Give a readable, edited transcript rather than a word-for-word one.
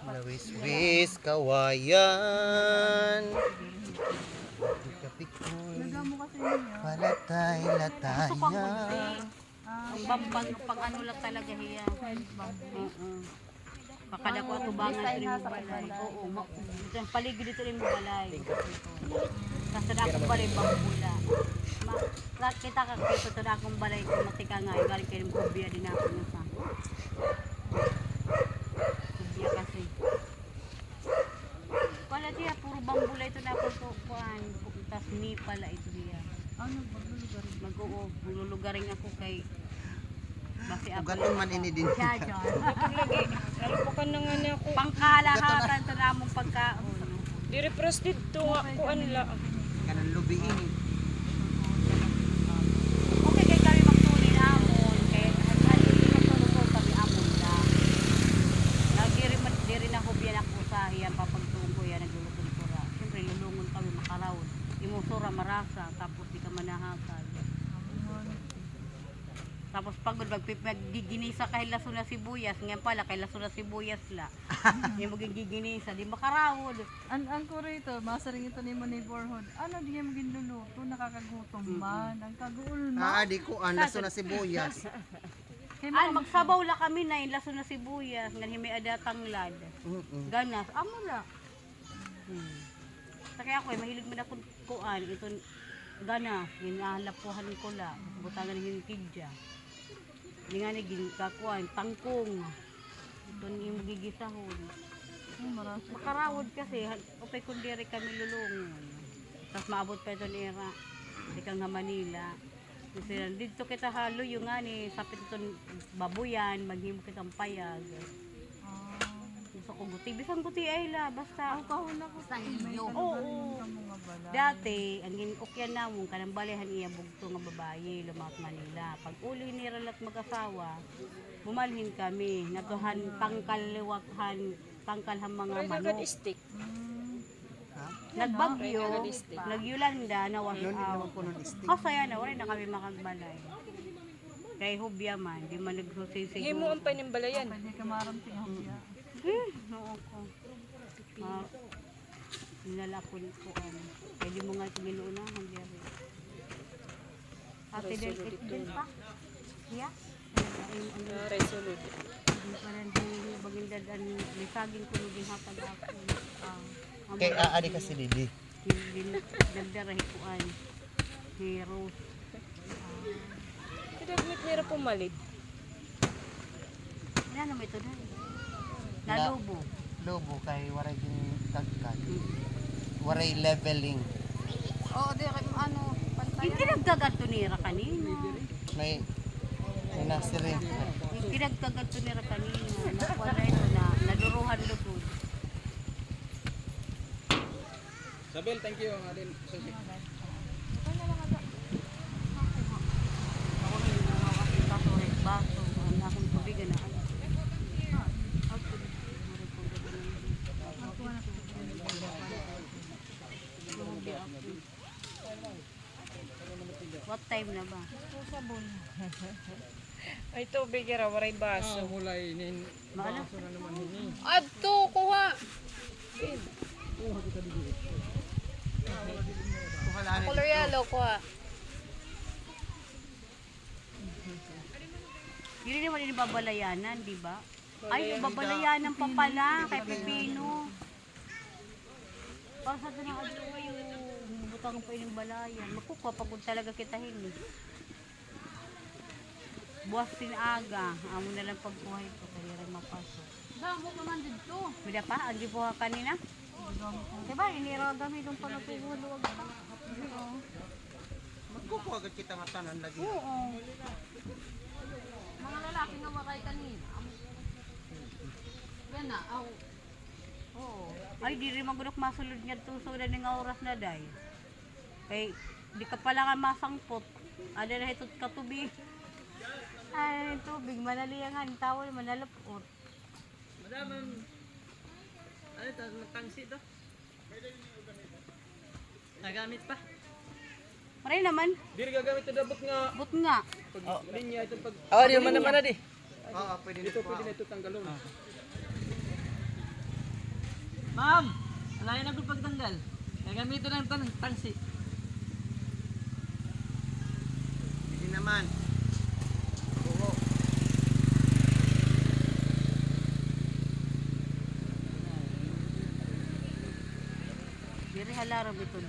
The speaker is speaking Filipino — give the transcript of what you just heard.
Lawis-wis kawayan. Kapikoy. Palatay-latayan. Ang bambang pang ano lang talaga hiya. Pakadako ato bangan rin mo balay. Oo, ito ang paligid dito rin mo balay. Kasi na akong balay bambula. Kita ka kayo ito na akong balay kung matika nga. Galing kayo ng kubya din ako na sa. Kubya kasi. Wala diya, puro bambula ito na ako kuhaan. Tas ni pala ito diya. Ano, maglulugaring? Mag-oo, maglulugaring ako kay basi ako. Ugaton man ini din. Siya, Lagi, nalupakan na nga niya ako. pangkalahatan ito na mong pagkaon. Di-repress dito nga ko anla. Kanang lubiin. Okay, kay kami magtuli na amon. Kaya magtulog kami amon na. Di rin ako biyan ako sa iyan papagtuong ko yan naglulutong sura. Siyempre lulungon kami makarawon. Imusura marasa tapos di ka manahakal. Tapos pagod maggiginisa kay laso na sibuyas, ngayon pala kay laso na sibuyas la. Yung magiginisa, di makarawod. Ang ko rito, masaring ito ni mo neighborhood. Ano di niya maginluluto, nakakagutom man. Ang kaguol man. Di ko laso na sibuyas. Ay, magsabaw la kami na yung laso na sibuyas, nga may adatang lad. Ganas, amo la. Kaya ako mahilig mo na kuan, ito ganas, ginahalapuhan ko la, butangan ng hinikidya. Hindi nga naging kakuan, tangkong. Ito niyo magigisahon. Makarawod kasi, upay kundiri kami lulungon. Tapos maabot pa ito ni Era, ikang nga Manila. Kasi dito kita halo yung nga ni, sapit ito babuyan, maghimo kitang payag. Gusto ko guti, bisang guti ay la, basta. Ang kahuna ko sa inyo. Oo. Dati, ang ginukyan namon kanang balihan iya bugto nga babaye lumat Manila. Pag uli ni ralat mag-asawa, bumalhin kami, natuhan tangkalwakhan, tangkalhang mga manok. Stick. Nagbagyo, nagyulanda, nawas out. Kasaya na, wala na kami makagbalay. Kay hubya man, di man nagsusisig. Himo ang panimbalayan. Pwede ka maramting ako siya. Oo ko. Nilalakon ko pwede mo nga ginuunahan diyan. Ate din pa. Yeah. Resolute. Parang di bagindadan lisagin ko nung hatag ako. Kay aadi kasi didi. Dagdarahi ko heroes. Pinagmit nira pumalit. Ano mo ito na? Nalubo. Lobo kay waray din tagkat. Waray leveling. Oo, di ano, Hindi nagkaganto nira kanina. May nasirin. Hindi nagkaganto nira kanina. Wala ito na. Naduruhan lubod. Sabel, thank you. Adin, susi. Ako na yung nakakasing baso. Ang akong tubigan na. What time na ba? Ay tubig ra waray baso. Mulai nin. Maalam? Adto kuha. Color yellow kuha. Hindi naman yung babalayanan, di ba? Ay, yung babalayanan pa pala kay Pipino. Para sa ito ng adowa yung butang pa yung balayan. Magkukuha pagod talaga kita hindi. Buwas tinaga. Amo na lang pagkuha ito. Kaya rin mapasok. Damo ka man dito. Bida pa, ang gibuha kanina. Diba, iniraga mo itong panatulog pa. Magkukuha agad kita matanan lagi. Oo. Mga lalaki nga makay kanina. Yan na, aw. Oo. Ay, di rin magulok masulod niya tuso na ng oras na day. Kay, di ka pala nga masangpot. Ada na ito katubig. Ay, tubig, manaliyangan, tawal, manalapot. Madam, ano ito? Tangsi ito? Nagamit pa? Maray naman, Diri gagamit ito dabot nga. but nga. Pag linya ito pag... Oh, di man naman na di. Oo, pwede Dito pwede na ito tanggalon. Ma'am! Alayan na kung pagtanggal. Gagamitin ng tangsi. Hindi naman. Oo. Diri halaram ito